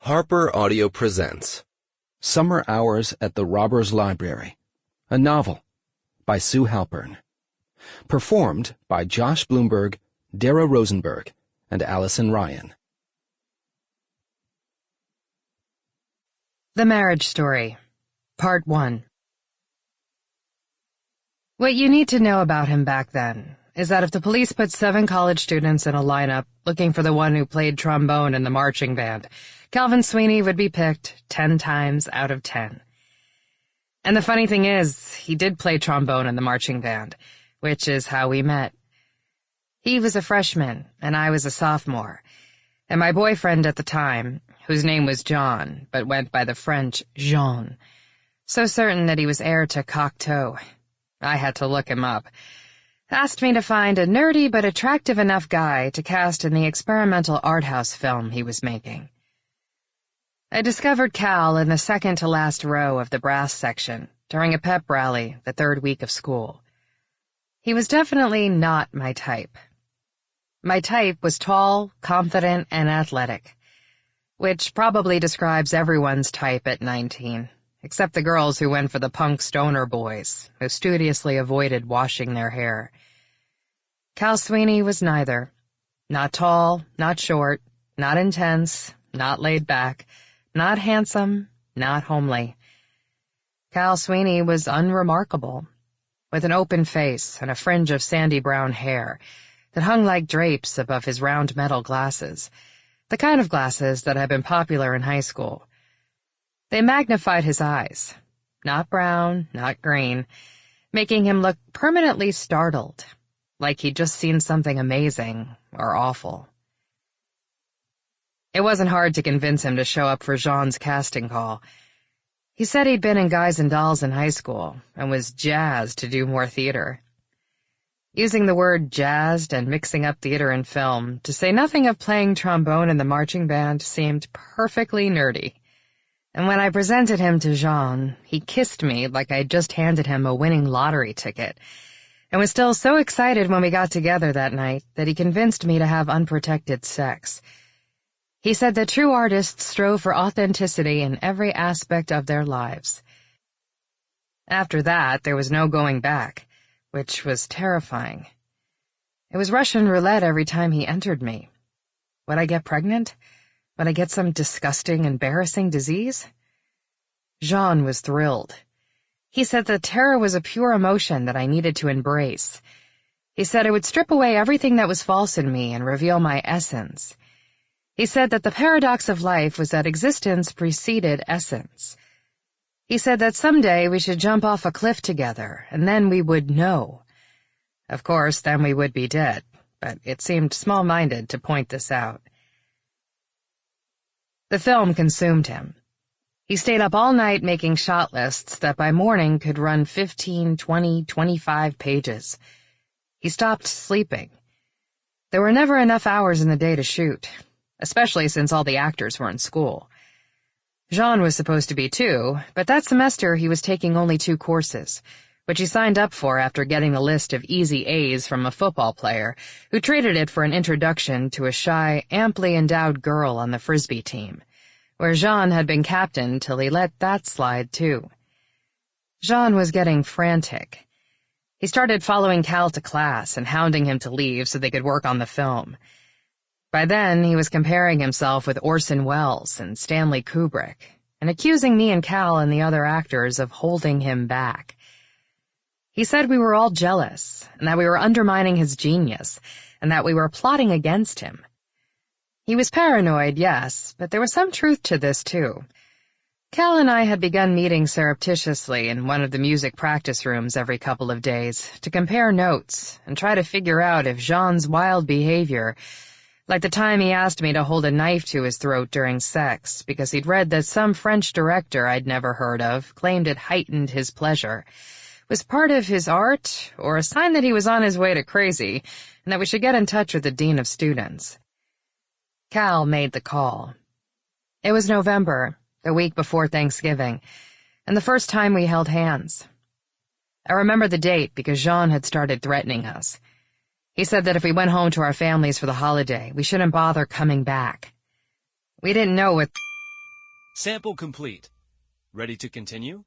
Harper Audio presents Summer Hours at the Robbers' Library, a novel by Sue Halpern. Performed by Josh Bloomberg, Dara Rosenberg, and Allyson Ryan. The Marriage Story, Part 1. What you need to know about him back then is that if the police put 7 college students in a lineup looking for the one who played trombone in the marching band, Calvin Sweeney would be picked 10 times out of 10. And the funny thing is, he did play trombone in the marching band, which is how we met. He was a freshman, and I was a sophomore, and my boyfriend at the time, whose name was John, but went by the French Jean, so certain that he was heir to Cocteau, I had to look him up, asked me to find a nerdy but attractive enough guy to cast in the experimental art house film he was making. I discovered Cal in the second-to-last row of the brass section during a pep rally the third week of school. He was definitely not my type. My type was tall, confident, and athletic, which probably describes everyone's type at 19, except the girls who went for the punk stoner boys, who studiously avoided washing their hair. Cal Sweeney was neither. Not tall, not short, not intense, not laid back, not handsome, not homely. Cal Sweeney was unremarkable, with an open face and a fringe of sandy brown hair that hung like drapes above his round metal glasses, the kind of glasses that had been popular in high school. They magnified his eyes, not brown, not green, making him look permanently startled, like he'd just seen something amazing or awful. It wasn't hard to convince him to show up for Jean's casting call. He said he'd been in Guys and Dolls in high school and was jazzed to do more theater. Using the word jazzed and mixing up theater and film, to say nothing of playing trombone in the marching band, seemed perfectly nerdy. And when I presented him to Jean, he kissed me like I'd just handed him a winning lottery ticket, and was still so excited when we got together that night that he convinced me to have unprotected sex. He said that true artists strove for authenticity in every aspect of their lives. After that, there was no going back, which was terrifying. It was Russian roulette every time he entered me. Would I get pregnant? Would I get some disgusting, embarrassing disease? Jean was thrilled. He said that terror was a pure emotion that I needed to embrace. He said it would strip away everything that was false in me and reveal my essence. He said that the paradox of life was that existence preceded essence. He said that someday we should jump off a cliff together, and then we would know. Of course, then we would be dead, but it seemed small-minded to point this out. The film consumed him. He stayed up all night making shot lists that by morning could run 15, 20, 25 pages. He stopped sleeping. There were never enough hours in the day to shoot, especially since all the actors were in school. Jean was supposed to be too, but that semester he was taking only 2 courses, which he signed up for after getting the list of easy A's from a football player who traded it for an introduction to a shy, amply endowed girl on the Frisbee team, where Jean had been captain till he let that slide too. Jean was getting frantic. He started following Cal to class and hounding him to leave so they could work on the film. By then, he was comparing himself with Orson Welles and Stanley Kubrick, and accusing me and Cal and the other actors of holding him back. He said we were all jealous, and that we were undermining his genius, and that we were plotting against him. He was paranoid, yes, but there was some truth to this, too. Cal and I had begun meeting surreptitiously in one of the music practice rooms every couple of days to compare notes and try to figure out if Jean's wild behavior, like the time he asked me to hold a knife to his throat during sex because he'd read that some French director I'd never heard of claimed it heightened his pleasure, was part of his art or a sign that he was on his way to crazy and that we should get in touch with the dean of students. Cal made the call. It was November, the week before Thanksgiving, and the first time we held hands. I remember the date because Jean had started threatening us. He said that if we went home to our families for the holiday, we shouldn't bother coming back. We didn't know what Sample complete. Ready to continue?